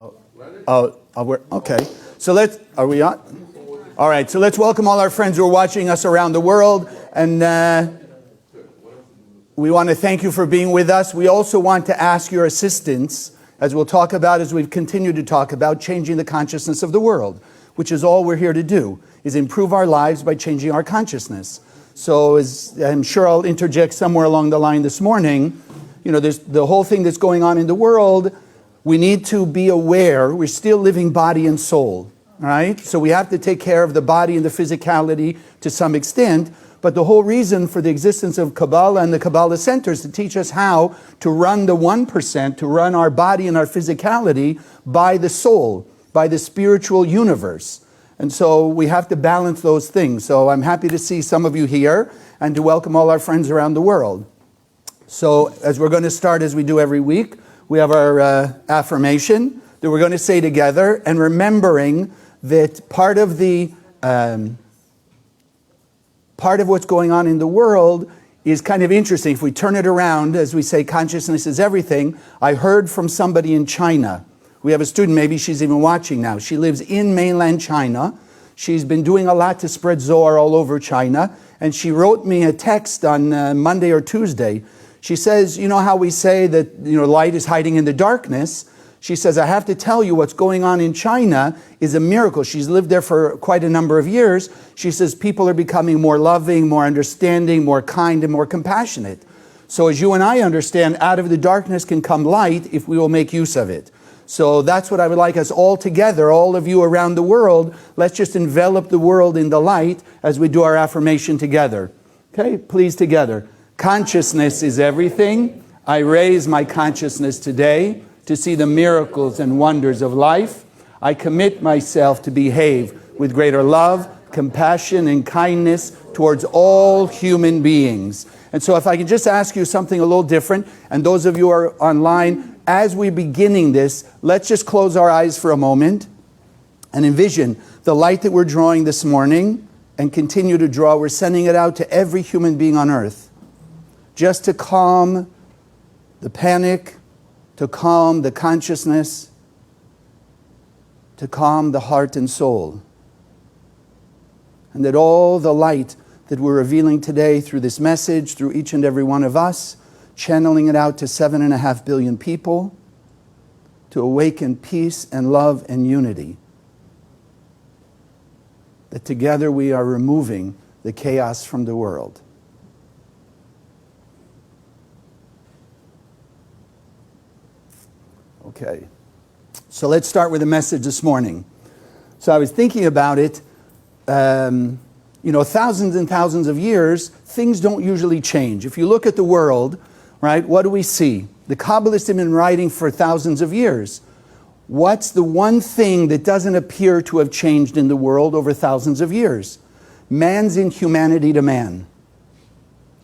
Okay. So are we on? All right, so let's welcome all our friends who are watching us around the world. And we want to thank you for being with us. We also want to ask your assistance, as we'll talk about, as we've continued to talk about, changing the consciousness of the world, which is all we're here to do, is improve our lives by changing our consciousness. So as I'm sure I'll interject somewhere along the line this morning, you know, there's the whole thing that's going on in the world. We need to be aware we're still living body and soul, right? So we have to take care of the body and the physicality to some extent, but the whole reason for the existence of Kabbalah and the Kabbalah Center is to teach us how to run the 1%, to run our body and our physicality by the soul, by the spiritual universe. And so we have to balance those things. So I'm happy to see some of you here and to welcome all our friends around the world. So as we're going to start, as we do every week, we have our affirmation that we're going to say together, and remembering that part of what's going on in the world is kind of interesting. If we turn it around, as we say, consciousness is everything. I heard from somebody in China. We have a student, maybe she's even watching now. She lives in mainland China. She's been doing a lot to spread Zohar all over China, and she wrote me a text on Monday or Tuesday. She says, you know how we say that, you know, light is hiding in the darkness? She says, I have to tell you what's going on in China is a miracle. She's lived there for quite a number of years. She says people are becoming more loving, more understanding, more kind, and more compassionate. So as you and I understand, out of the darkness can come light if we will make use of it. So that's what I would like us all together, all of you around the world, let's just envelop the world in the light as we do our affirmation together. Okay, please together. Consciousness is everything. I raise my consciousness today to see the miracles and wonders of life. I commit myself to behave with greater love, compassion, and kindness towards all human beings. And so if I can just ask you something a little different, and those of you who are online, as we're beginning this, let's just close our eyes for a moment and envision the light that we're drawing this morning and continue to draw. We're sending it out to every human being on earth, just to calm the panic, to calm the consciousness, to calm the heart and soul. And that all the light that we're revealing today through this message, through each and every one of us, channeling it out to 7.5 billion people, to awaken peace and love and unity. That together we are removing the chaos from the world. Okay, so let's start with the message this morning. So I was thinking about it, you know, thousands and thousands of years, things don't usually change. If you look at the world, right, what do we see? The Kabbalists have been writing for thousands of years. What's the one thing that doesn't appear to have changed in the world over thousands of years? Man's inhumanity to man.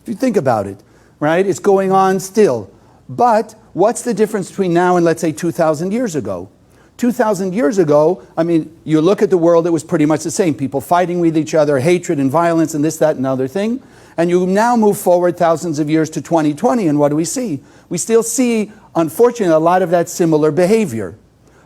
If you think about it, right, it's going on still. But what's the difference between now and, let's say, 2,000 years ago? 2,000 years ago, I mean, you look at the world, it was pretty much the same. People fighting with each other, hatred and violence and this, that, and other thing. And you now move forward thousands of years to 2020, and what do we see? We still see, unfortunately, a lot of that similar behavior.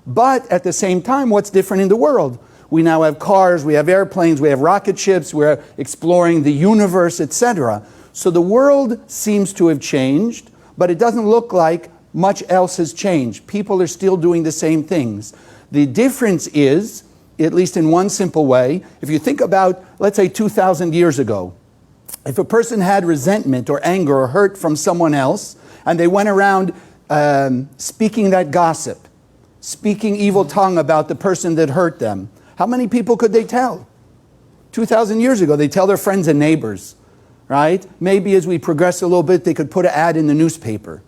But at the same time, what's different in the world? We now have cars, we have airplanes, we have rocket ships, we're exploring the universe, etc. So the world seems to have changed, but it doesn't look like much else has changed. People are still doing the same things. The difference is, at least in one simple way, if you think about, let's say 2,000 years ago, if a person had resentment or anger or hurt from someone else, and they went around speaking that gossip, speaking evil tongue about the person that hurt them, how many people could they tell? 2,000 years ago, they tell their friends and neighbors, right? Maybe as we progress a little bit, they could put an ad in the newspaper.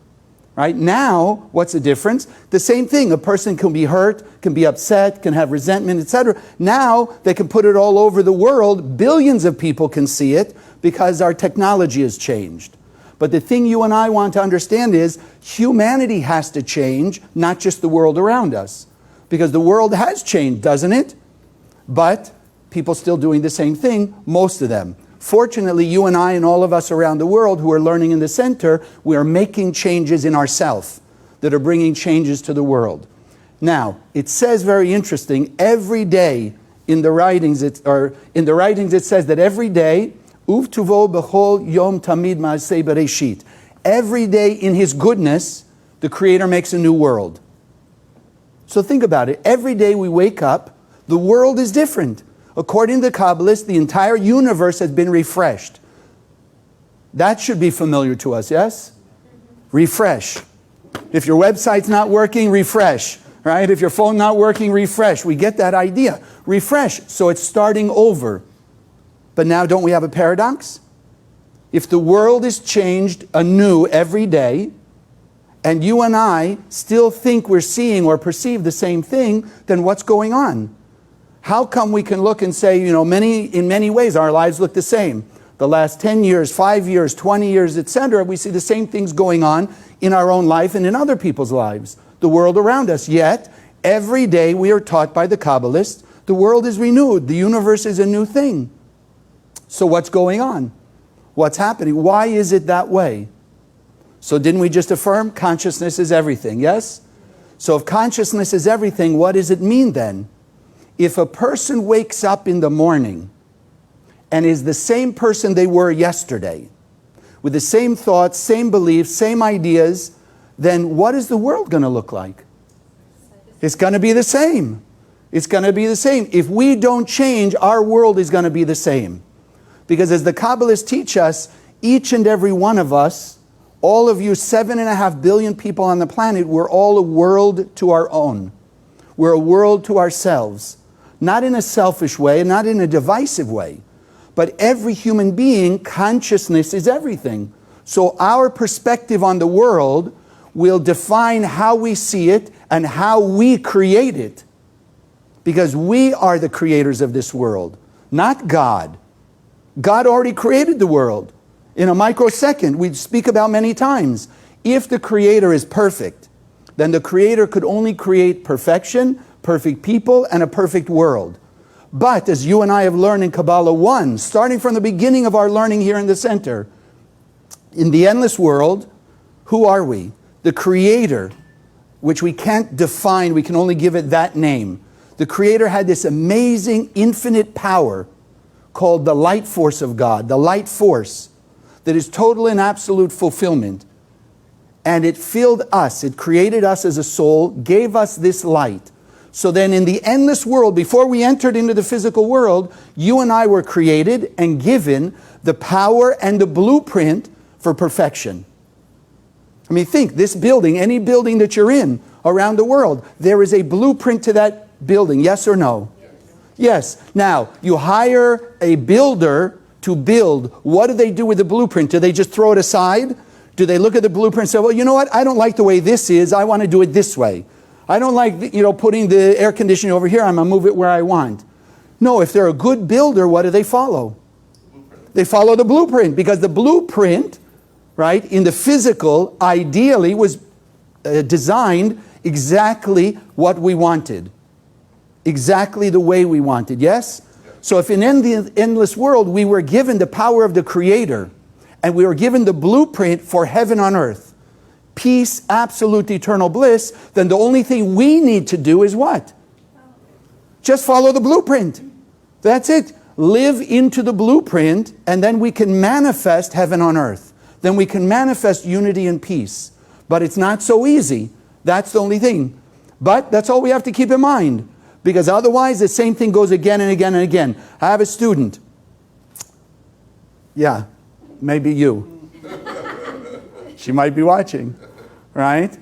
Right? Now, what's the difference? The same thing. A person can be hurt, can be upset, can have resentment, etc. Now, they can put it all over the world. Billions of people can see it because our technology has changed. But the thing you and I want to understand is humanity has to change, not just the world around us. Because the world has changed, doesn't it? But people still doing the same thing, most of them. Fortunately, you and I and all of us around the world who are learning in the center, we are making changes in ourselves that are bringing changes to the world. Now, it says very interesting, every day in the writings, it says that every day, Uv tuvo b'chol yom tamid ma'aseh bereshit. Every day in His goodness, the Creator makes a new world. So think about it. Every day we wake up, the world is different. According to the Kabbalists, the entire universe has been refreshed. That should be familiar to us, yes? Refresh. If your website's not working, refresh. Right? If your phone not working, refresh. We get that idea. Refresh. So it's starting over. But now don't we have a paradox? If the world is changed anew every day, and you and I still think we're seeing or perceive the same thing, then what's going on? How come we can look and say, in many ways our lives look the same? The last 10 years, 5 years, 20 years, etc., we see the same things going on in our own life and in other people's lives, the world around us. Yet, every day we are taught by the Kabbalists, the world is renewed, the universe is a new thing. So what's going on? What's happening? Why is it that way? So didn't we just affirm consciousness is everything, yes? So if consciousness is everything, what does it mean then? If a person wakes up in the morning and is the same person they were yesterday, with the same thoughts, same beliefs, same ideas, then what is the world going to look like? It's going to be the same. It's going to be the same. If we don't change, our world is going to be the same. Because as the Kabbalists teach us, each and every one of us, all of you 7.5 billion people on the planet, we're all a world to our own. We're a world to ourselves. Not in a selfish way, not in a divisive way. But every human being, consciousness is everything. So our perspective on the world will define how we see it and how we create it. Because we are the creators of this world, not God. God already created the world in a microsecond. We speak about many times. If the Creator is perfect, then the Creator could only create perfection, perfect people, and a perfect world. But as you and I have learned in Kabbalah 1, starting from the beginning of our learning here in the center, in the endless world, who are we? The Creator, which we can't define, we can only give it that name. The Creator had this amazing infinite power called the light force of God, the light force that is total and absolute fulfillment. And it filled us, it created us as a soul, gave us this light. So then in the endless world, before we entered into the physical world, you and I were created and given the power and the blueprint for perfection. I mean, think, this building, any building that you're in around the world, there is a blueprint to that building, yes or no? Yes. Now, you hire a builder to build. What do they do with the blueprint? Do they just throw it aside? Do they look at the blueprint and say, well, you know what? I don't like the way this is. I want to do it this way. I don't like, putting the air conditioning over here. I'm going to move it where I want. No, if they're a good builder, what do they follow? They follow the blueprint, because the blueprint, right, in the physical, ideally was designed exactly what we wanted. Exactly the way we wanted, yes? So if in the endless world we were given the power of the Creator, and we were given the blueprint for heaven on earth, peace, absolute eternal bliss, then the only thing we need to do is what? Just follow the blueprint. That's it. Live into the blueprint, and then we can manifest heaven on earth. Then we can manifest unity and peace. But it's not so easy. That's the only thing. But that's all we have to keep in mind. Because otherwise the same thing goes again and again and again. I have a student. Yeah, maybe you. She might be watching, right?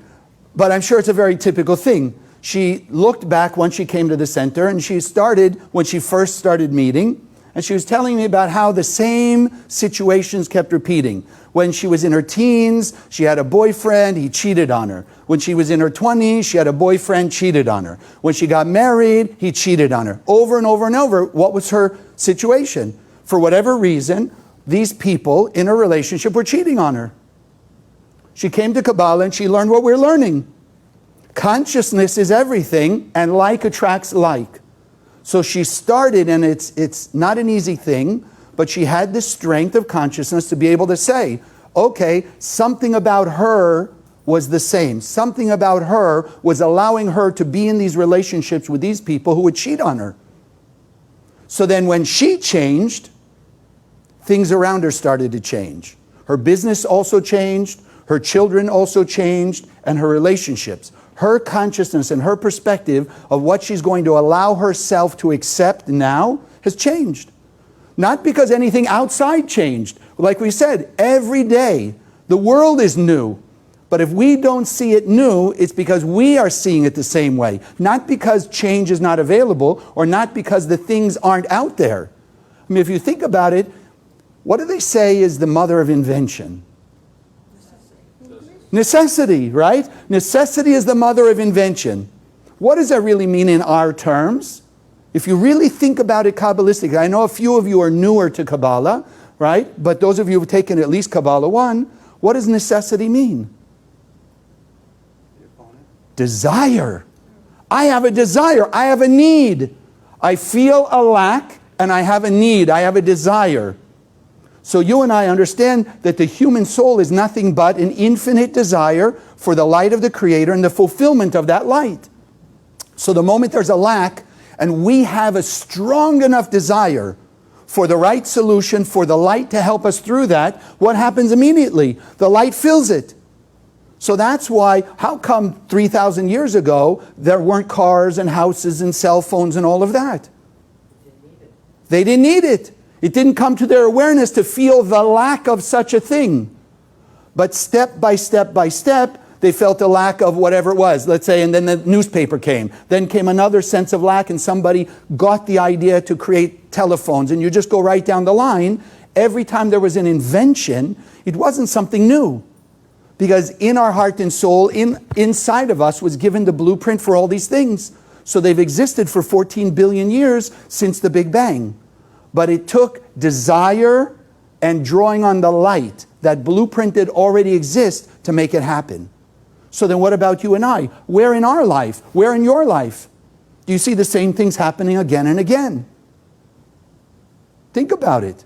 But I'm sure it's a very typical thing. She looked back when she came to the center, and she started, when she first started meeting, and she was telling me about how the same situations kept repeating. When she was in her teens, she had a boyfriend, he cheated on her. When she was in her 20s, she had a boyfriend, cheated on her. When she got married, he cheated on her. Over and over and over, what was her situation? For whatever reason, these people in a relationship were cheating on her. She came to Kabbalah and she learned what we're learning. Consciousness is everything, and like attracts like. So she started, and it's not an easy thing, but she had the strength of consciousness to be able to say, okay, something about her was the same. Something about her was allowing her to be in these relationships with these people who would cheat on her. So then when she changed, things around her started to change. Her business also changed, her children also changed, and her relationships. Her consciousness and her perspective of what she's going to allow herself to accept now has changed. Not because anything outside changed. Like we said, every day the world is new. But if we don't see it new, it's because we are seeing it the same way. Not because change is not available, or not because the things aren't out there. I mean, if you think about it, what do they say is the mother of invention? Necessity, right? Necessity is the mother of invention. What does that really mean in our terms? If you really think about it Kabbalistically, I know a few of you are newer to Kabbalah, right? But those of you who have taken at least Kabbalah 1, what does necessity mean? Desire. I have a desire. I have a need. I feel a lack and I have a need. I have a desire. So you and I understand that the human soul is nothing but an infinite desire for the light of the Creator and the fulfillment of that light. So the moment there's a lack and we have a strong enough desire for the right solution, for the light to help us through that, what happens immediately? The light fills it. So that's why, how come 3,000 years ago there weren't cars and houses and cell phones and all of that? They didn't need it. It didn't come to their awareness to feel the lack of such a thing. But step by step by step, they felt a lack of whatever it was. Let's say, and then the newspaper came. Then came another sense of lack, and somebody got the idea to create telephones. And you just go right down the line. Every time there was an invention, it wasn't something new. Because in our heart and soul, inside of us was given the blueprint for all these things. So they've existed for 14 billion years since the Big Bang. But it took desire and drawing on the light. That blueprint that already exists to make it happen. So then what about you and I? Where in our life? Where in your life? Do you see the same things happening again and again? Think about it.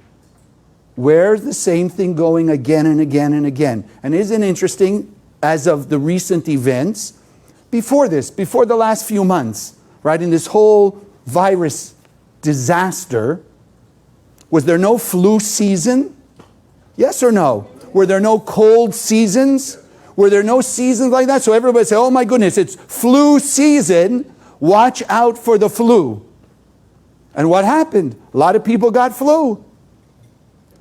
Where's the same thing going again and again and again? And isn't it interesting, as of the recent events, before the last few months, right, in this whole virus disaster, was there no flu season? Yes or no? Were there no cold seasons? Were there no seasons like that? So everybody say, oh my goodness, it's flu season. Watch out for the flu. And what happened? A lot of people got flu.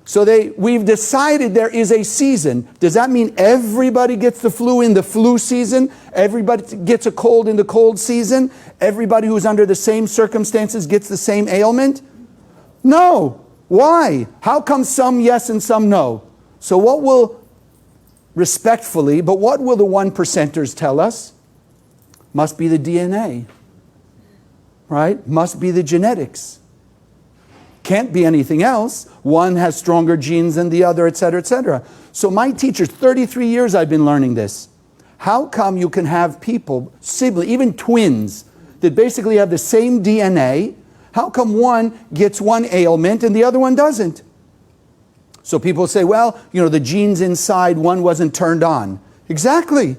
So we've decided there is a season. Does that mean everybody gets the flu in the flu season? Everybody gets a cold in the cold season? Everybody who's under the same circumstances gets the same ailment? No. Why? How come some yes and some no? So what will, respectfully, but what will the 1%ers tell us? Must be the DNA. Right? Must be the genetics. Can't be anything else. One has stronger genes than the other, etc., etc. So my teachers, 33 years I've been learning this. How come you can have people, siblings, even twins, that basically have the same DNA? How come one gets one ailment and the other one doesn't? So people say, well, the genes inside one wasn't turned on. Exactly.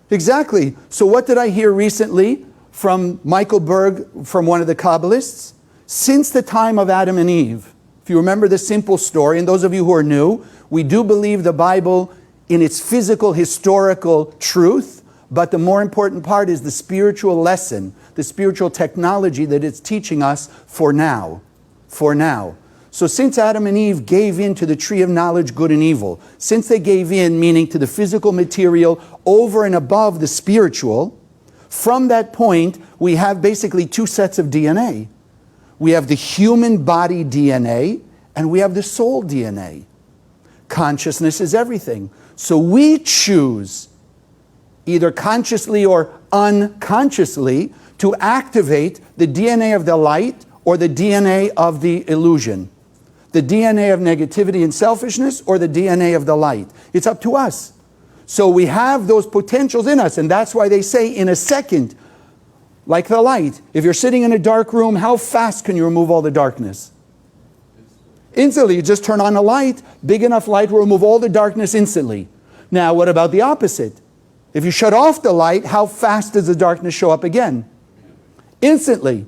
Exactly. So what did I hear recently from Michael Berg, from one of the Kabbalists? Since the time of Adam and Eve, if you remember the simple story, and those of you who are new, we do believe the Bible in its physical, historical truth, but the more important part is the spiritual lesson, the spiritual technology that it's teaching us for now. For now. So since Adam and Eve gave in to the tree of knowledge, good and evil, since they gave in, meaning to the physical material over and above the spiritual, from that point, we have basically two sets of DNA. We have the human body DNA, and we have the soul DNA. Consciousness is everything. So we choose, either consciously or unconsciously, to activate the DNA of the light or the DNA of the illusion. The DNA of negativity and selfishness or the DNA of the light. It's up to us. So we have those potentials in us, and that's why they say in a second, like the light. If you're sitting in a dark room, how fast can you remove all the darkness? Instantly. You just turn on a light. Big enough light will remove all the darkness instantly. Now, what about the opposite? If you shut off the light, how fast does the darkness show up again? Instantly.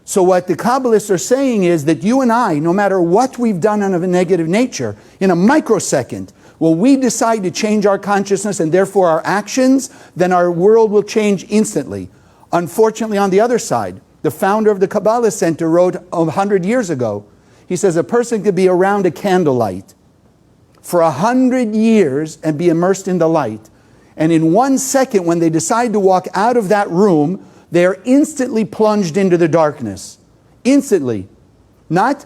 So what the Kabbalists are saying is that you and I, no matter what we've done of a negative nature, in a microsecond, when we decide to change our consciousness and therefore our actions, then our world will change instantly. Unfortunately, on the other side, the founder of the Kabbalah Center wrote 100 years ago, he says a person could be around a candlelight for 100 years and be immersed in the light. And in 1 second, when they decide to walk out of that room, they are instantly plunged into the darkness. Instantly. Not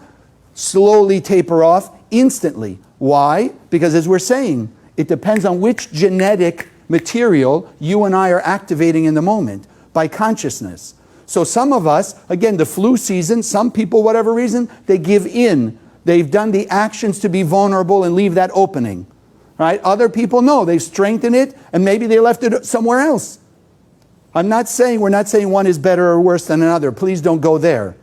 slowly taper off, instantly. Why? Because as we're saying, it depends on which genetic material you and I are activating in the moment by consciousness. So some of us, again, the flu season, some people, whatever reason, they give in. They've done the actions to be vulnerable and leave that opening. Right? Other people, no, they strengthen it and maybe they left it somewhere else. We're not saying one is better or worse than another. Please don't go there.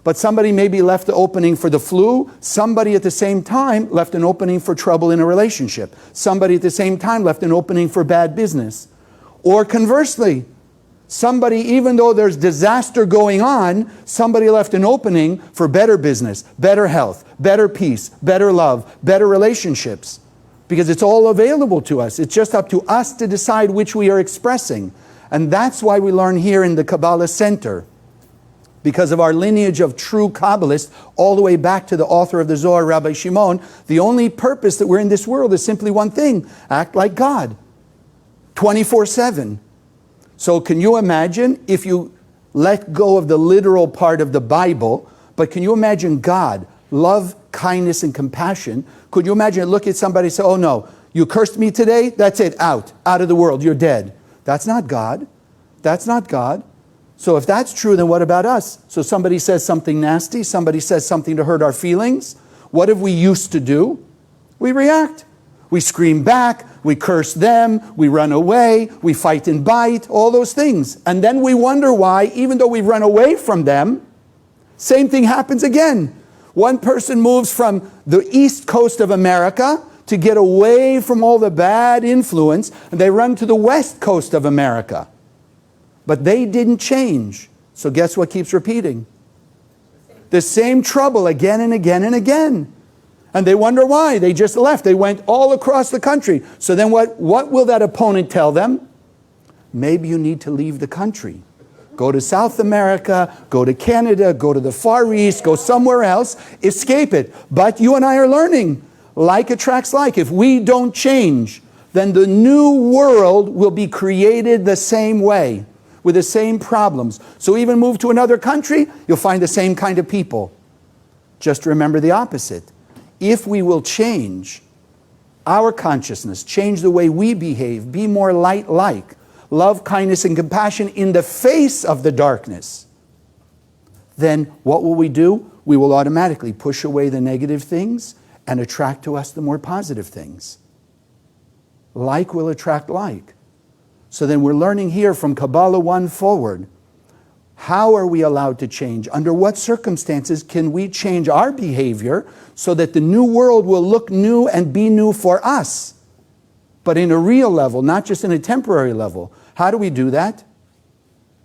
But somebody maybe left the opening for the flu. Somebody at the same time left an opening for trouble in a relationship. Somebody at the same time left an opening for bad business. Or conversely, somebody, even though there's disaster going on, somebody left an opening for better business, better health, better peace, better love, better relationships. Because it's all available to us. It's just up to us to decide which we are expressing. And that's why we learn here in the Kabbalah Center. Because of our lineage of true Kabbalists, all the way back to the author of the Zohar, Rabbi Shimon, the only purpose that we're in this world is simply one thing: act like God. 24/7. So can you imagine if you let go of the literal part of the Bible, but can you imagine God, love, kindness, and compassion? Could you imagine, look at somebody and say, oh no, you cursed me today? That's it, out of the world, you're dead. That's not God. That's not God. So if that's true, then what about us? So somebody says something nasty, somebody says something to hurt our feelings. What have we used to do? We react. We scream back, we curse them, we run away, we fight and bite, all those things. And then we wonder why, even though we run away from them, same thing happens again. One person moves from the east coast of America to get away from all the bad influence, and they run to the west coast of America. But they didn't change. So guess what keeps repeating? The same trouble again and again and again. And they wonder why. They just left. They went all across the country. So then what will that opponent tell them? Maybe you need to leave the country. Go to South America, go to Canada, go to the Far East, go somewhere else, escape it. But you and I are learning. Like attracts like. If we don't change, then the new world will be created the same way, with the same problems. So even move to another country, you'll find the same kind of people. Just remember the opposite. If we will change our consciousness, change the way we behave, be more light-like, love, kindness, and compassion in the face of the darkness, then what will we do? We will automatically push away the negative things and attract to us the more positive things. Like will attract like. So then we're learning here from Kabbalah 1 forward, how are we allowed to change? Under what circumstances can we change our behavior so that the new world will look new and be new for us? But in a real level, not just in a temporary level. How do we do that?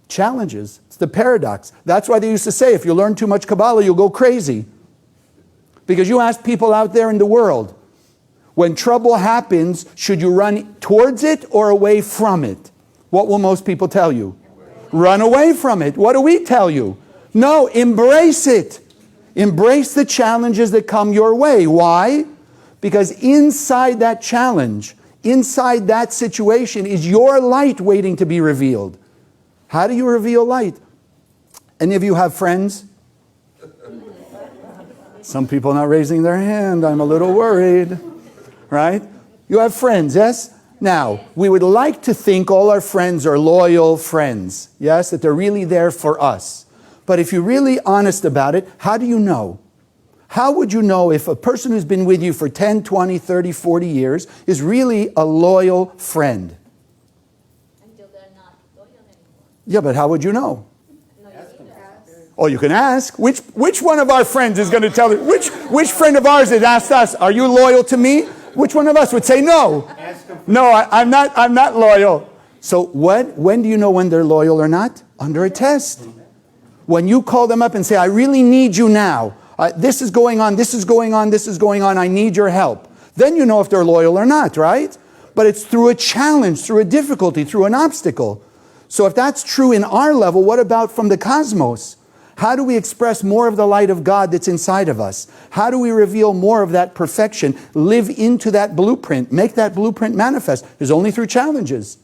Challenges. It's the paradox. That's why they used to say, if you learn too much Kabbalah, you'll go crazy. Because you ask people out there in the world, when trouble happens, should you run towards it or away from it? What will most people tell you? Run away from it. What do we tell you? No, embrace it. Embrace the challenges that come your way. Why? Because inside that challenge, inside that situation is your light waiting to be revealed. How do you reveal light? Any of you have friends? Some people not raising their hand. I'm a little worried. Right? You have friends, yes? Now, we would like to think all our friends are loyal friends. Yes? That they're really there for us. But if you're really honest about it, how do you know? How would you know if a person who's been with you for 10, 20, 30, 40 years is really a loyal friend? Until they're not loyal anymore. Yeah, but how would you know? No, you can ask. Oh, you can ask. Which one of our friends is going to tell us? Which friend of ours has asked us, are you loyal to me? Which one of us would say no? No, I'm not loyal. So when do you know when they're loyal or not? Under a test. When you call them up and say, I really need you now. This is going on, this is going on, this is going on. I need your help. Then you know if they're loyal or not, right? But it's through a challenge, through a difficulty, through an obstacle. So if that's true in our level, what about from the cosmos? How do we express more of the light of God that's inside of us? How do we reveal more of that perfection, live into that blueprint, make that blueprint manifest? It's only through challenges.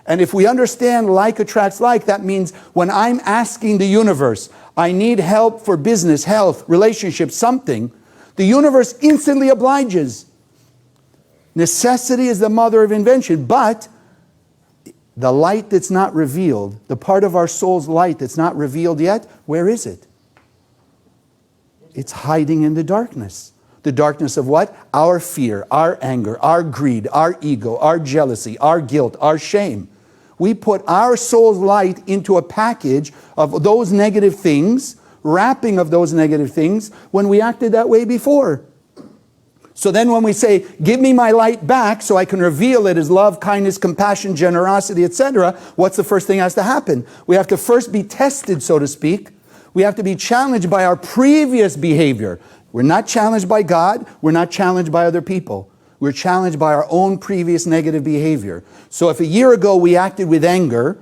And if we understand like attracts like, that means when I'm asking the universe, I need help for business, health, relationships, something, the universe instantly obliges. Necessity is the mother of invention, but the light that's not revealed, the part of our soul's light that's not revealed yet, where is it? It's hiding in the darkness. The darkness of what? Our fear, our anger, our greed, our ego, our jealousy, our guilt, our shame. We put our soul's light into a package of those negative things, wrapping of those negative things, when we acted that way before. So then when we say, give me my light back so I can reveal it as love, kindness, compassion, generosity, etc., what's the first thing that has to happen? We have to first be tested, so to speak. We have to be challenged by our previous behavior. We're not challenged by God. We're not challenged by other people. We're challenged by our own previous negative behavior. So if a year ago we acted with anger,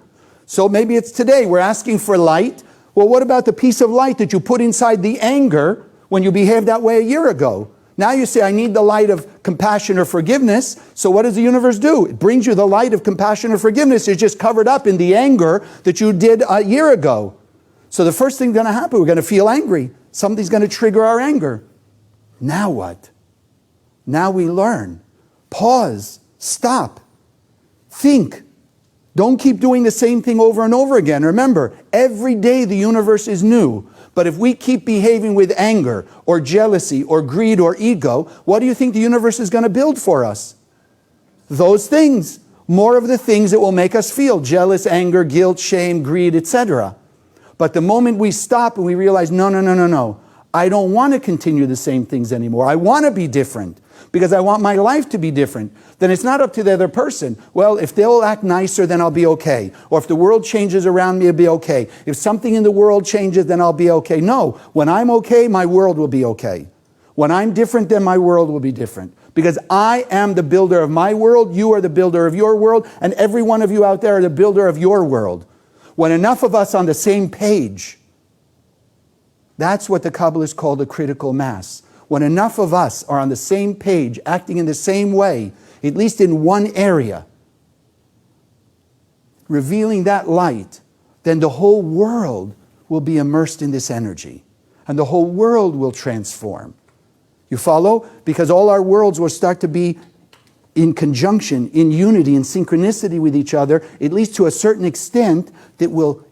so maybe it's today we're asking for light. Well, what about the piece of light that you put inside the anger when you behaved that way a year ago? Now you say, I need the light of compassion or forgiveness. So what does the universe do? It brings you the light of compassion or forgiveness. It's just covered up in the anger that you did a year ago. So the first thing going to happen, we're going to feel angry. Something's going to trigger our anger. Now what? Now we learn. Pause. Stop. Think. Don't keep doing the same thing over and over again. Remember, every day the universe is new. But if we keep behaving with anger or jealousy or greed or ego, what do you think the universe is going to build for us? Those things. More of the things that will make us feel jealous, anger, guilt, shame, greed, etc. But the moment we stop and we realize, no. I don't want to continue the same things anymore. I want to be different because I want my life to be different. Then it's not up to the other person. Well, if they'll act nicer, then I'll be okay. Or if the world changes around me, it'll be okay. If something in the world changes, then I'll be okay. No, when I'm okay, my world will be okay. When I'm different, then my world will be different. Because I am the builder of my world, you are the builder of your world, and every one of you out there are the builder of your world. When enough of us on the same page, that's what the Kabbalists call the critical mass. When enough of us are on the same page, acting in the same way, at least in one area, revealing that light, then the whole world will be immersed in this energy. And the whole world will transform. You follow? Because all our worlds will start to be in conjunction, in unity, in synchronicity with each other, at least to a certain extent that will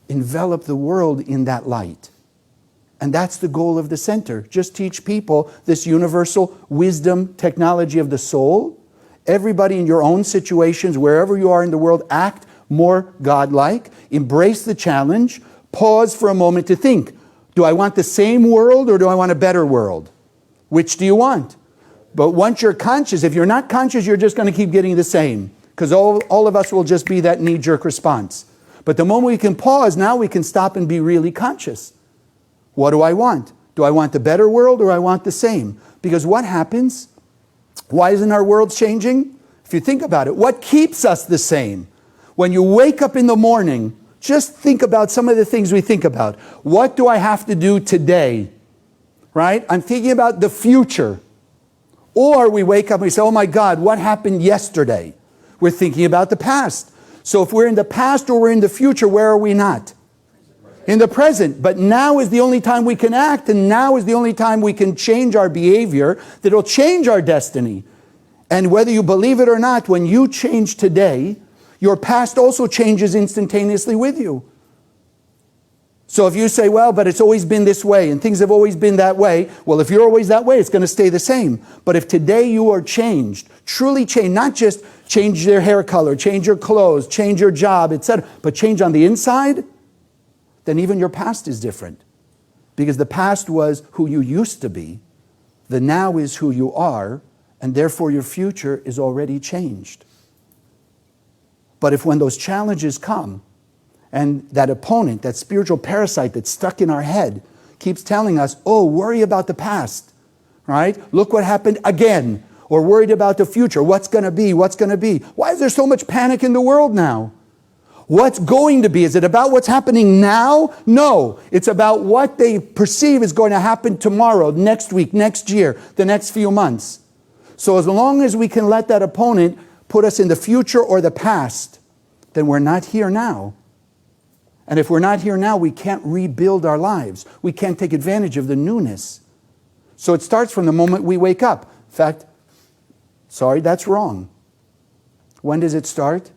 envelop the world in that light. And that's the goal of the center. Just teach people this universal wisdom, technology of the soul. Everybody in your own situations, wherever you are in the world, act more godlike. Embrace the challenge. Pause for a moment to think. Do I want the same world or do I want a better world? Which do you want? But once you're conscious, if you're not conscious, you're just going to keep getting the same. Because all of us will just be that knee-jerk response. But the moment we can pause, now we can stop and be really conscious. What do I want? Do I want the better world or I want the same? Because what happens? Why isn't our world changing? If you think about it, what keeps us the same? When you wake up in the morning, just think about some of the things we think about. What do I have to do today? Right? I'm thinking about the future. Or we wake up and we say, oh my God, what happened yesterday? We're thinking about the past. So if we're in the past or we're in the future, where are we not? In the present. But now is the only time we can act, and now is the only time we can change our behavior that will change our destiny. And whether you believe it or not, when you change today, your past also changes instantaneously with you. So if you say, well, but it's always been this way, and things have always been that way, well, if you're always that way, it's going to stay the same. But if today you are changed, truly changed, not just change your hair color, change your clothes, change your job, etc., but change on the inside, then even your past is different. Because the past was who you used to be, the now is who you are, and therefore your future is already changed. But if when those challenges come, and that opponent, that spiritual parasite that's stuck in our head, keeps telling us, oh, worry about the past, right? Look what happened again. Or worried about the future. What's going to be? What's going to be? Why is there so much panic in the world now? What's going to be? Is it about what's happening now? No. It's about what they perceive is going to happen tomorrow, next week, next year, the next few months. So as long as we can let that opponent put us in the future or the past, then we're not here now. And if we're not here now, we can't rebuild our lives. We can't take advantage of the newness. So it starts from the moment we wake up. In fact, sorry, that's wrong. When does it start?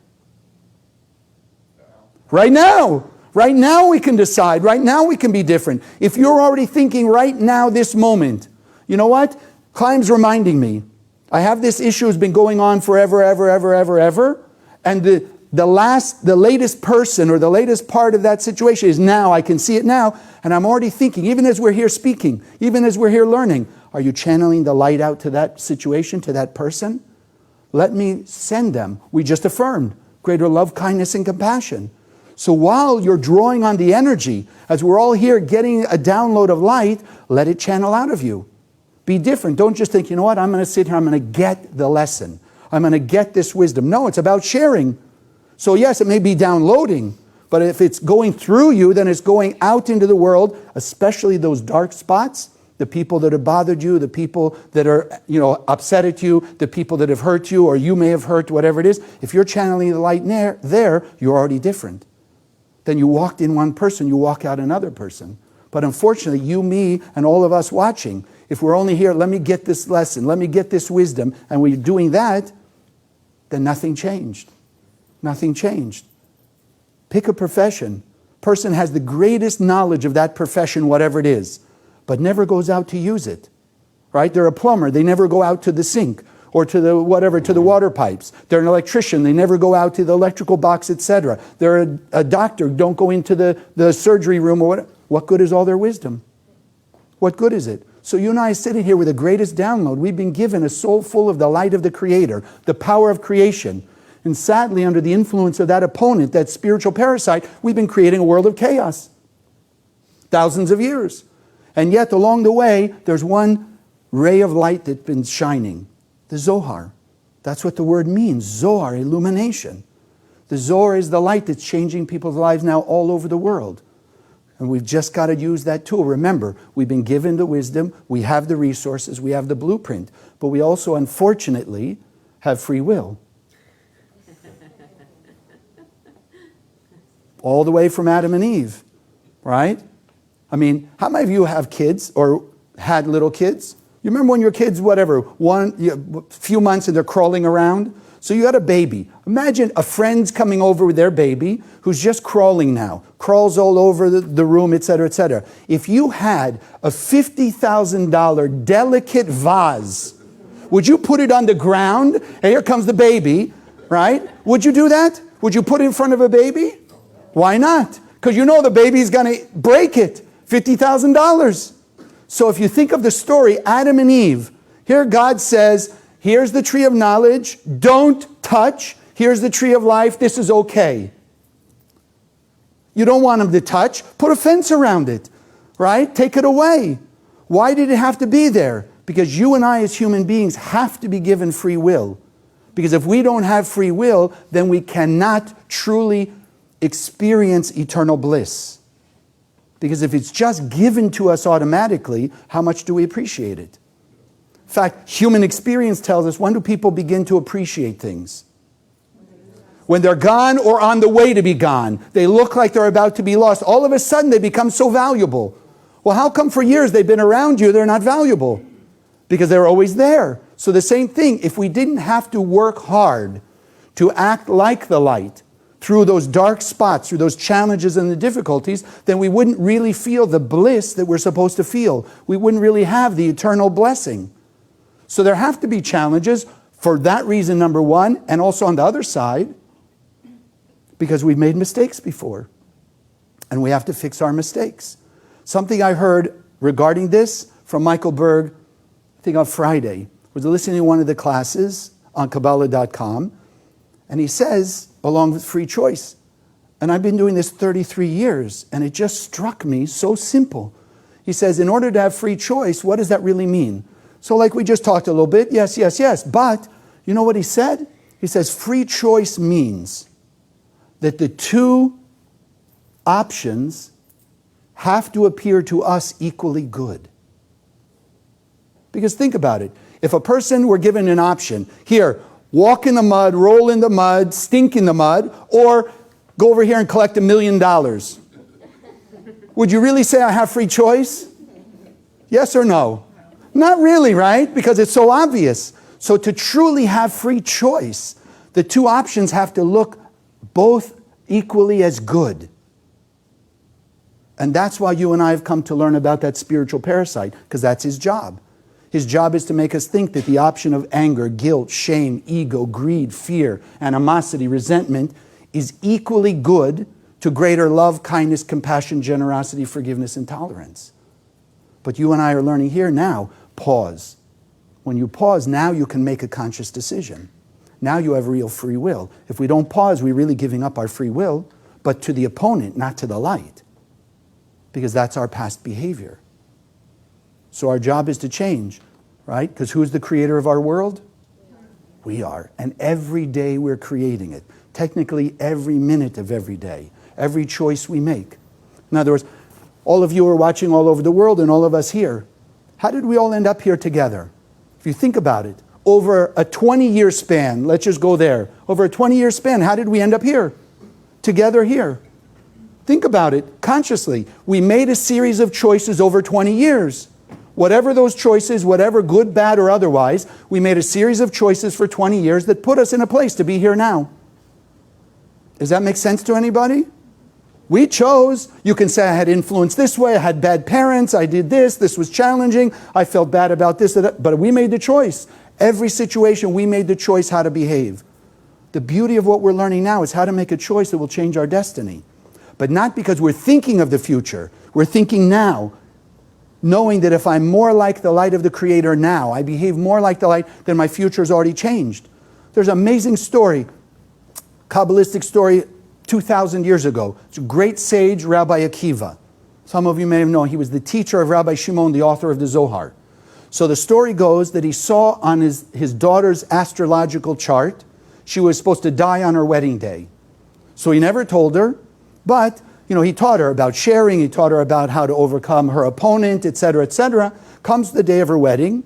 Right now. Right now we can decide. Right now we can be different. If you're already thinking right now, this moment, you know what? Chaim's reminding me. I have this issue has been going on forever, ever. And the latest person or the latest part of that situation is now. I can see it now. And I'm already thinking, even as we're here speaking, even as we're here learning, are you channeling the light out to that situation, to that person? Let me send them. We just affirmed greater love, kindness, and compassion. So while you're drawing on the energy, as we're all here getting a download of light, let it channel out of you. Be different. Don't just think, you know what, I'm going to sit here, I'm going to get the lesson. I'm going to get this wisdom. No, it's about sharing. So yes, it may be downloading, but if it's going through you, then it's going out into the world, especially those dark spots, the people that have bothered you, the people that are, upset at you, the people that have hurt you, or you may have hurt, whatever it is. If you're channeling the light there, you're already different. Then you walked in one person, you walk out another person. But unfortunately, you, me, and all of us watching, if we're only here, let me get this lesson, let me get this wisdom, and we're doing that, then nothing changed. Nothing changed. Pick a profession. Person has the greatest knowledge of that profession, whatever it is, but never goes out to use it. Right? They're a plumber. They never go out to the sink or to the water pipes. They're an electrician. They never go out to the electrical box, etc. They're a doctor. Don't go into the surgery room or whatever. What good is all their wisdom? What good is it? So you and I are sitting here with the greatest download. We've been given a soul full of the light of the Creator, the power of creation. And sadly, under the influence of that opponent, that spiritual parasite, we've been creating a world of chaos. Thousands of years. And yet, along the way, there's one ray of light that's been shining. The Zohar. That's what the word means. Zohar, illumination. The Zohar is the light that's changing people's lives now all over the world. And we've just got to use that tool. Remember, we've been given the wisdom, we have the resources, we have the blueprint. But we also, unfortunately, have free will. All the way from Adam and Eve, right? I mean, how many of you have kids or had little kids? You remember when your kids, a few months and they're crawling around? So you had a baby. Imagine a friend's coming over with their baby who's just crawling now, crawls all over the room, etc., etc. If you had a $50,000 delicate vase, would you put it on the ground? And here comes the baby, right? Would you do that? Would you put it in front of a baby? Why not? Because you know the baby's going to break it. $50,000. So if you think of the story, Adam and Eve, here God says, here's the tree of knowledge, don't touch. Here's the tree of life, this is okay. You don't want them to touch, put a fence around it, right? Take it away. Why did it have to be there? Because you and I as human beings have to be given free will. Because if we don't have free will, then we cannot truly experience eternal bliss. Because if it's just given to us automatically, how much do we appreciate it? In fact, human experience tells us, when do people begin to appreciate things? When they're gone or on the way to be gone. They look like they're about to be lost. All of a sudden, they become so valuable. Well, how come for years they've been around you, they're not valuable? Because they're always there. So the same thing, if we didn't have to work hard to act like the light, through those dark spots, through those challenges and the difficulties, then we wouldn't really feel the bliss that we're supposed to feel. We wouldn't really have the eternal blessing. So there have to be challenges for that reason, number one, and also on the other side, because we've made mistakes before. And we have to fix our mistakes. Something I heard regarding this from Michael Berg, I think on Friday, was listening to one of the classes on Kabbalah.com, and he says, along with free choice. And I've been doing this 33 years, and it just struck me so simple. He says, in order to have free choice, what does that really mean? So like we just talked a little bit, yes, yes, yes. But you know what he said? He says free choice means that the two options have to appear to us equally good. Because think about it. If a person were given an option, here, walk in the mud, roll in the mud, stink in the mud, or go over here and collect $1 million. Would you really say I have free choice? Yes or no? Not really, right? Because it's so obvious. So to truly have free choice, the two options have to look both equally as good. And that's why you and I have come to learn about that spiritual parasite, because that's his job. His job is to make us think that the option of anger, guilt, shame, ego, greed, fear, animosity, resentment is equally good to greater love, kindness, compassion, generosity, forgiveness, and tolerance. But you and I are learning here now, pause. When you pause, now you can make a conscious decision. Now you have real free will. If we don't pause, we're really giving up our free will, but to the opponent, not to the light. Because that's our past behavior. So our job is to change, right? Because who's the creator of our world? We are. And every day we're creating it. Technically, every minute of every day. Every choice we make. In other words, all of you are watching all over the world and all of us here. How did we all end up here together? If you think about it, over a 20-year span, let's just go there. Over a 20-year span, how did we end up here? Together here. Think about it consciously. We made a series of choices over 20 years. Whatever those choices, whatever good, bad, or otherwise, we made a series of choices for 20 years that put us in a place to be here now. Does that make sense to anybody? We chose. You can say I had influence this way, I had bad parents, I did this was challenging, I felt bad about this, but we made the choice. Every situation, we made the choice how to behave. The beauty of what we're learning now is how to make a choice that will change our destiny. But not because we're thinking of the future. We're thinking now, knowing that if I'm more like the light of the Creator now, I behave more like the light, then my future has already changed. There's an amazing story, Kabbalistic story 2,000 years ago. It's a great sage, Rabbi Akiva. Some of you may have known. He was the teacher of Rabbi Shimon, the author of the Zohar. So the story goes that he saw on his daughter's astrological chart, she was supposed to die on her wedding day. So he never told her, but he taught her about sharing, he taught her about how to overcome her opponent, etc., etc. Comes the day of her wedding.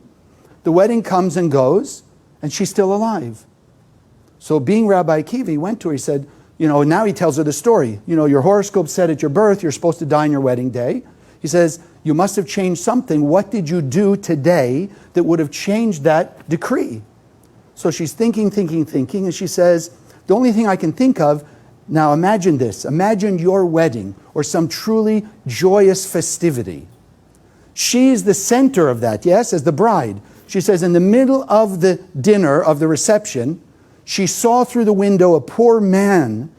The wedding comes and goes, and she's still alive. So being Rabbi Akiva, he went to her, he said, now he tells her the story. Your horoscope said at your birth, you're supposed to die on your wedding day. He says, you must have changed something. What did you do today that would have changed that decree? So she's thinking, and she says, the only thing I can think of, now imagine this. Imagine your wedding or some truly joyous festivity. She's the center of that, yes, as the bride. She says, in the middle of the dinner, of the reception, she saw through the window a poor man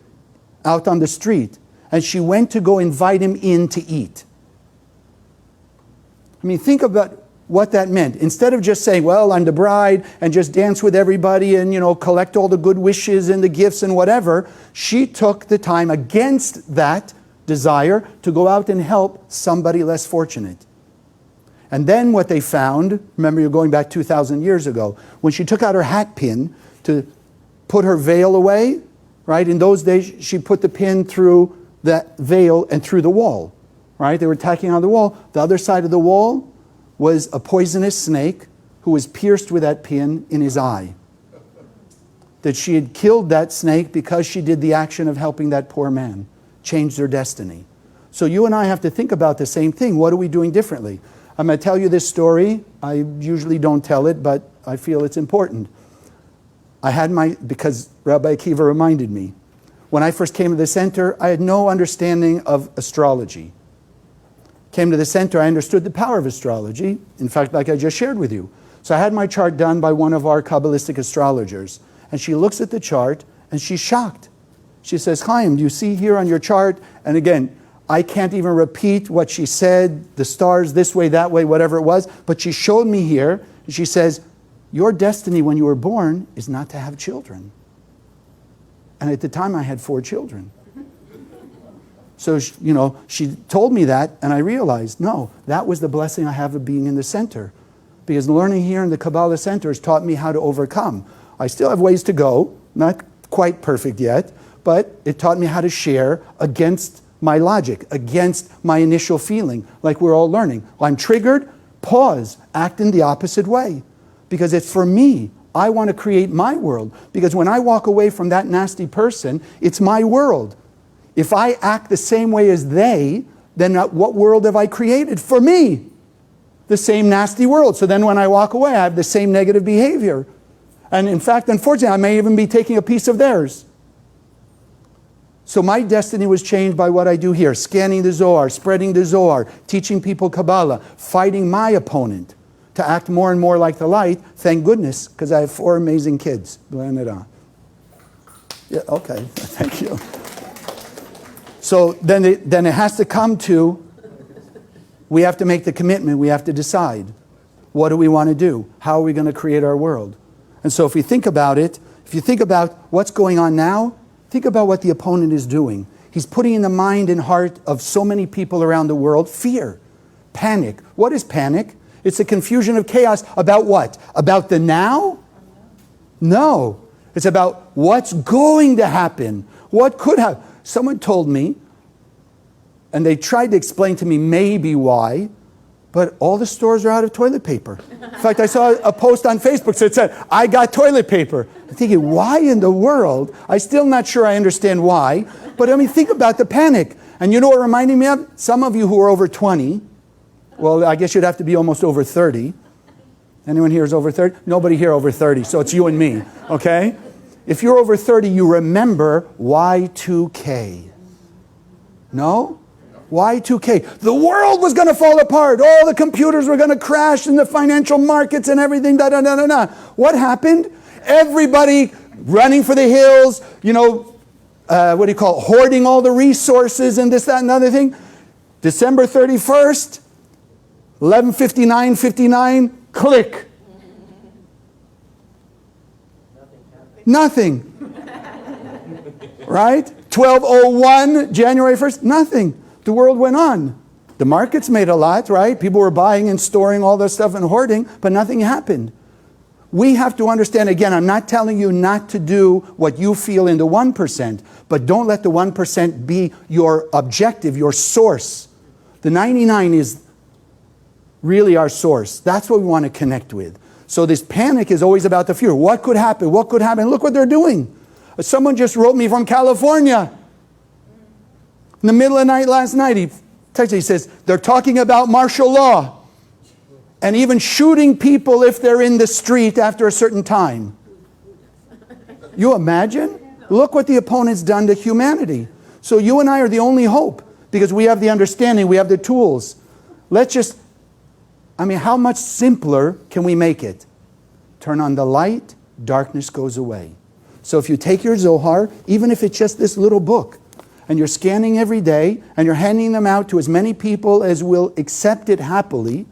out on the street, and she went to go invite him in to eat. I mean, think about what that meant. Instead of just saying, well, I'm the bride, and just dance with everybody and, collect all the good wishes and the gifts and whatever, she took the time against that desire to go out and help somebody less fortunate. And then what they found, remember you're going back 2,000 years ago, when she took out her hat pin to put her veil away, right? In those days, she put the pin through that veil and through the wall, right? They were tacking on the wall. The other side of the wall was a poisonous snake who was pierced with that pin in his eye. That she had killed that snake because she did the action of helping that poor man, changed her destiny. So you and I have to think about the same thing. What are we doing differently? I'm going to tell you this story. I usually don't tell it, but I feel it's important. Because Rabbi Akiva reminded me, when I first came to the center, I had no understanding of astrology. Came to the center, I understood the power of astrology, in fact, like I just shared with you. So I had my chart done by one of our Kabbalistic astrologers, and she looks at the chart, and she's shocked. She says, Chaim, do you see here on your chart? And again, I can't even repeat what she said, the stars this way, that way, whatever it was, but she showed me here, and she says, your destiny when you were born is not to have children. And at the time, I had 4 children. So, she told me that, and I realized, no, that was the blessing I have of being in the center. Because learning here in the Kabbalah Center has taught me how to overcome. I still have ways to go, not quite perfect yet, but it taught me how to share against my logic, against my initial feeling, like we're all learning. I'm triggered, pause, act in the opposite way. Because it's for me. I want to create my world. Because when I walk away from that nasty person, it's my world. If I act the same way as they, then what world have I created? For me. The same nasty world. So then when I walk away, I have the same negative behavior. And in fact, unfortunately, I may even be taking a piece of theirs. So my destiny was changed by what I do here. Scanning the Zohar, spreading the Zohar, teaching people Kabbalah, fighting my opponent to act more and more like the light. Thank goodness, because I have 4 amazing kids. Yeah, okay, thank you. So then it has to come to, we have to make the commitment, we have to decide. What do we want to do? How are we going to create our world? And so if we think about it, if you think about what's going on now, think about what the opponent is doing. He's putting in the mind and heart of so many people around the world fear, panic. What is panic? It's a confusion of chaos about what? About the now? No. It's about what's going to happen. What could happen? Someone told me, and they tried to explain to me maybe why, but all the stores are out of toilet paper. In fact, I saw a post on Facebook that said, I got toilet paper. I'm thinking, why in the world? I'm still not sure I understand why. But I mean, think about the panic. And you know what it reminded me of? Some of you who are over 20, well, I guess you'd have to be almost over 30. Anyone here is over 30? Nobody here over 30, so it's you and me, okay? If you're over 30, you remember Y2K. No? Y2K. The world was going to fall apart. All the computers were going to crash in the financial markets and everything. What happened? Everybody running for the hills, hoarding all the resources and this, that, and other thing. December 31st, 11:59:59, click. Nothing. Right? 12:01, January 1st, nothing. The world went on. The markets made a lot, right? People were buying and storing all this stuff and hoarding, but nothing happened. We have to understand, again, I'm not telling you not to do what you feel in the 1%, but don't let the 1% be your objective, your source. The 99 is really our source. That's what we want to connect with. So this panic is always about the fear. What could happen? What could happen? Look what they're doing. Someone just wrote me from California. In the middle of the night last night, he texted, he says, they're talking about martial law and even shooting people if they're in the street after a certain time. You imagine? Look what the opponent's done to humanity. So you and I are the only hope because we have the understanding, we have the tools. How much simpler can we make it? Turn on the light, darkness goes away. So if you take your Zohar, even if it's just this little book, and you're scanning every day, and you're handing them out to as many people as will accept it happily,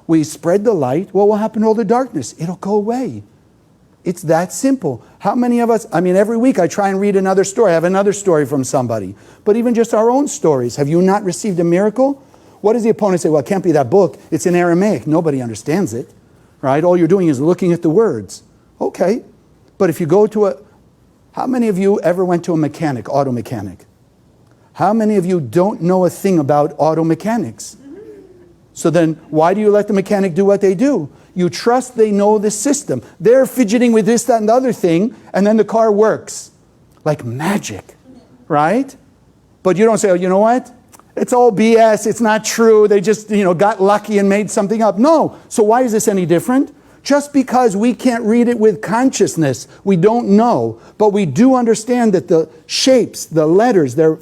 we spread the light, what will happen to all the darkness? It'll go away. It's that simple. How many of us, every week I try and read another story. I have another story from somebody. But even just our own stories. Have you not received a miracle? What does the opponent say? Well, it can't be that book. It's in Aramaic. Nobody understands it. Right? All you're doing is looking at the words. Okay. But if you go to how many of you ever went to a mechanic, auto mechanic? How many of you don't know a thing about auto mechanics? So then why do you let the mechanic do what they do? You trust they know the system. They're fidgeting with this, that, and the other thing, and then the car works. Like magic, right? But you don't say, oh, you know what? It's all BS, it's not true, they just got lucky and made something up. No. So why is this any different? Just because we can't read it with consciousness, we don't know. But we do understand that the shapes, the letters, they're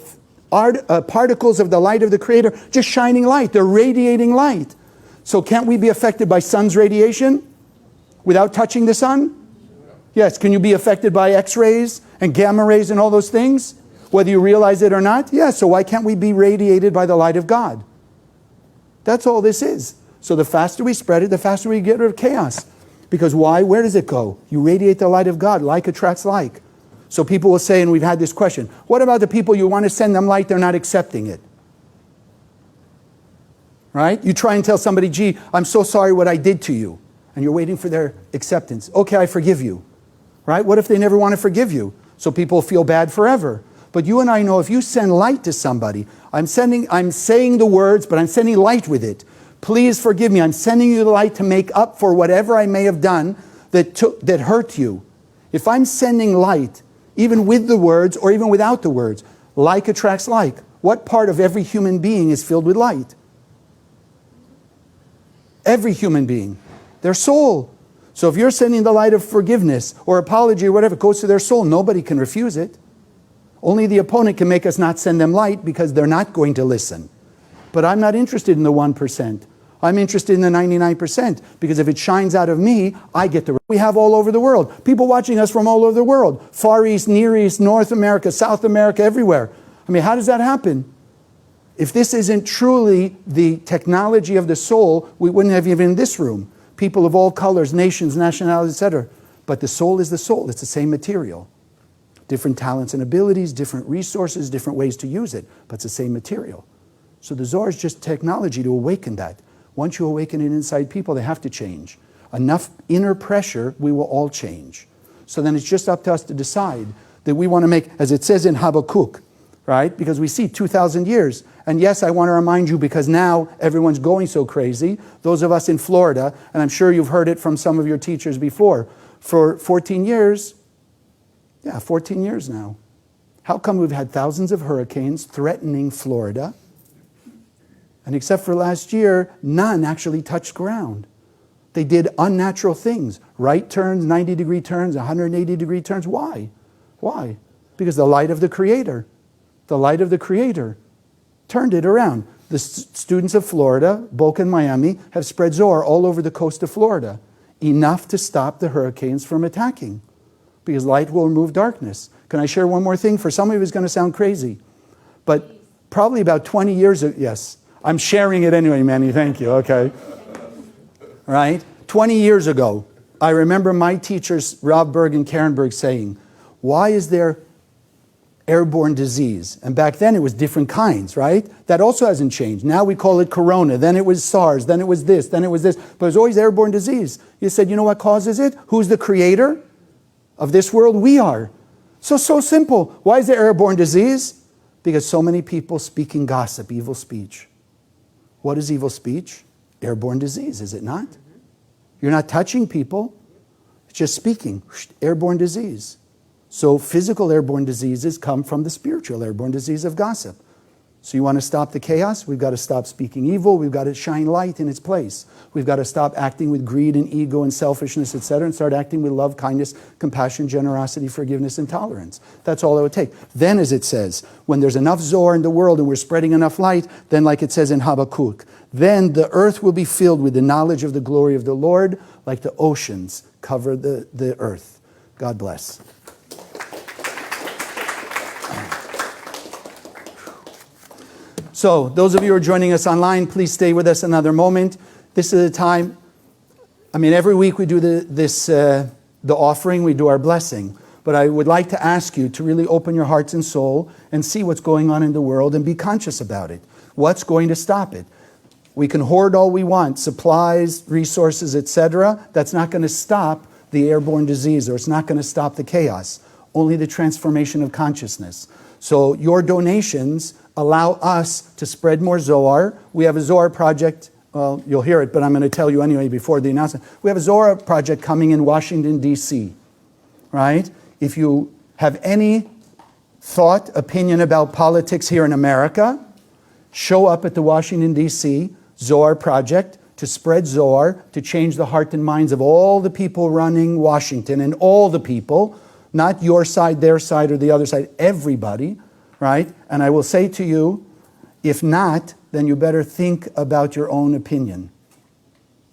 particles of the light of the Creator, just shining light. They're radiating light. So can't we be affected by sun's radiation without touching the sun? Yes. Can you be affected by X-rays and gamma rays and all those things? Whether you realize it or not? Yes. So why can't we be radiated by the light of God? That's all this is. So the faster we spread it, the faster we get rid of chaos. Because why? Where does it go? You radiate the light of God. Like attracts like. So people will say, and we've had this question, what about the people you want to send them light, they're not accepting it? Right? You try and tell somebody, gee, I'm so sorry what I did to you. And you're waiting for their acceptance. Okay, I forgive you. Right? What if they never want to forgive you? So people feel bad forever. But you and I know if you send light to somebody, I'm saying the words, but I'm sending light with it. Please forgive me. I'm sending you the light to make up for whatever I may have done that hurt you. If I'm sending light, even with the words or even without the words, like attracts like. What part of every human being is filled with light? Every human being. Their soul. So if you're sending the light of forgiveness or apology or whatever, it goes to their soul. Nobody can refuse it. Only the opponent can make us not send them light because they're not going to listen. But I'm not interested in the 1%. I'm interested in the 99% because if it shines out of me, I get the... We have all over the world. People watching us from all over the world. Far East, Near East, North America, South America, everywhere. I mean, how does that happen? If this isn't truly the technology of the soul, we wouldn't have even this room. People of all colors, nations, nationalities, etc. But the soul is the soul. It's the same material. Different talents and abilities, different resources, different ways to use it. But it's the same material. So the Zohar is just technology to awaken that. Once you awaken it inside people, they have to change. Enough inner pressure, we will all change. So then it's just up to us to decide that we want to make, as it says in Habakkuk, right? Because we see 2,000 years. And yes, I want to remind you because now everyone's going so crazy. Those of us in Florida, and I'm sure you've heard it from some of your teachers before, for 14 years, 14 years now. How come we've had thousands of hurricanes threatening Florida? And except for last year, none actually touched ground. They did unnatural things. Right turns, 90-degree turns, 180-degree turns. Why? Why? Because the light of the Creator, turned it around. The students of Florida, Boca and Miami, have spread Zohar all over the coast of Florida. Enough to stop the hurricanes from attacking. Because light will remove darkness. Can I share one more thing? For some of you it's going to sound crazy. But probably about 20 years ago, yes. I'm sharing it anyway, Manny, thank you, okay. Right? 20 years ago, I remember my teachers, Rav Berg and Karen Berg, saying, why is there airborne disease? And back then it was different kinds, right? That also hasn't changed. Now we call it corona, then it was SARS, then it was this, then it was this. But it was always airborne disease. You said, you know what causes it? Who's the creator of this world? We are. So simple. Why is there airborne disease? Because so many people speaking gossip, evil speech. What is evil speech? Airborne disease, is it not? You're not touching people. It's just speaking. Airborne disease. So physical airborne diseases come from the spiritual airborne disease of gossip. So you want to stop the chaos? We've got to stop speaking evil. We've got to shine light in its place. We've got to stop acting with greed and ego and selfishness, etc., and start acting with love, kindness, compassion, generosity, forgiveness, and tolerance. That's all it would take. Then, as it says, when there's enough Zohar in the world and we're spreading enough light, then like it says in Habakkuk, then the earth will be filled with the knowledge of the glory of the Lord, like the oceans cover the earth. God bless. So, those of you who are joining us online, please stay with us another moment. This is the time, every week we do the offering, we do our blessing. But I would like to ask you to really open your hearts and soul and see what's going on in the world and be conscious about it. What's going to stop it? We can hoard all we want, supplies, resources, etc. That's not going to stop the airborne disease, or it's not going to stop the chaos. Only the transformation of consciousness. So your donations allow us to spread more Zohar. We have a Zohar project. Well, you'll hear it, but I'm going to tell you anyway before the announcement. We have a Zohar project coming in Washington, D.C., right? If you have any thought, opinion about politics here in America, show up at the Washington, D.C. Zohar project to spread Zohar, to change the heart and minds of all the people running Washington, and all the people, not your side, their side, or the other side, everybody, right? And I will say to you, if not, then you better think about your own opinion,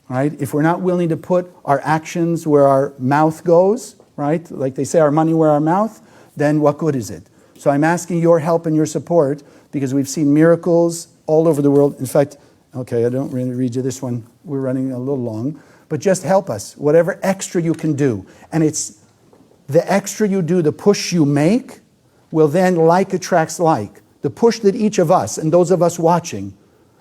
right? If we're not willing to put our actions where our mouth goes, right? Like they say, our money where our mouth, then what good is it? So I'm asking your help and your support because we've seen miracles all over the world. In fact, okay, I don't really read you this one. We're running a little long. But just help us, whatever extra you can do. And it's the extra you do, the push you make, will then like attracts like. The push that each of us, and those of us watching,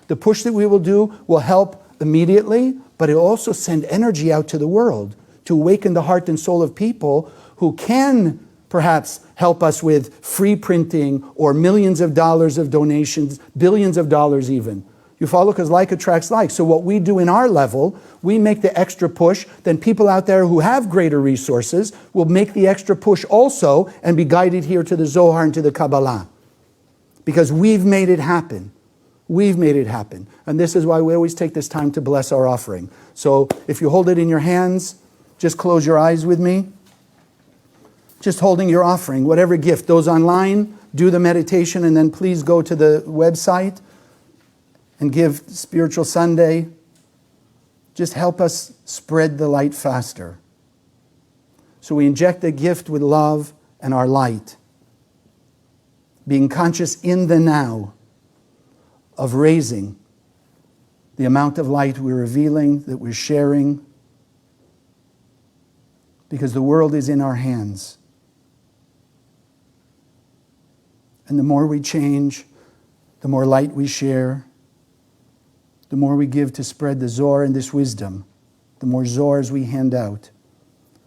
the push that we will do will help immediately, but it will also send energy out to the world to awaken the heart and soul of people who can perhaps help us with free printing or millions of dollars of donations, billions of dollars even. You follow? Because like attracts like. So what we do in our level, we make the extra push, then people out there who have greater resources will make the extra push also and be guided here to the Zohar and to the Kabbalah. Because we've made it happen. We've made it happen. And this is why we always take this time to bless our offering. So if you hold it in your hands, just close your eyes with me. Just holding your offering, whatever gift. Those online, do the meditation, and then please go to the website and give Spiritual Sunday. Just help us spread the light faster. So we inject the gift with love and our light. Being conscious in the now of raising the amount of light we're revealing, that we're sharing, because the world is in our hands. And the more we change, the more light we share, the more we give to spread the Zohar and this wisdom, the more Zohars we hand out,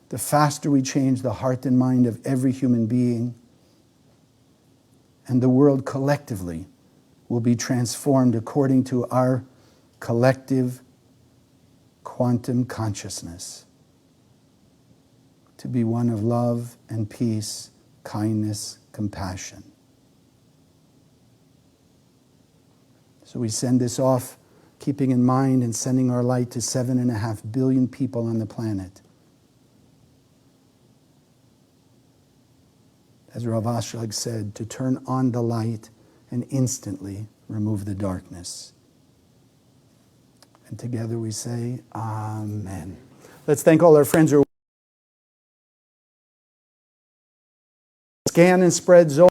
the faster we change the heart and mind of every human being, and the world collectively will be transformed according to our collective quantum consciousness, to be one of love and peace, kindness, compassion. So we send this off, keeping in mind and sending our light to 7.5 billion people on the planet. As Rav Akiva said, to turn on the light and instantly remove the darkness. And together we say, Amen. Let's thank all our friends who scan and spread Zohar.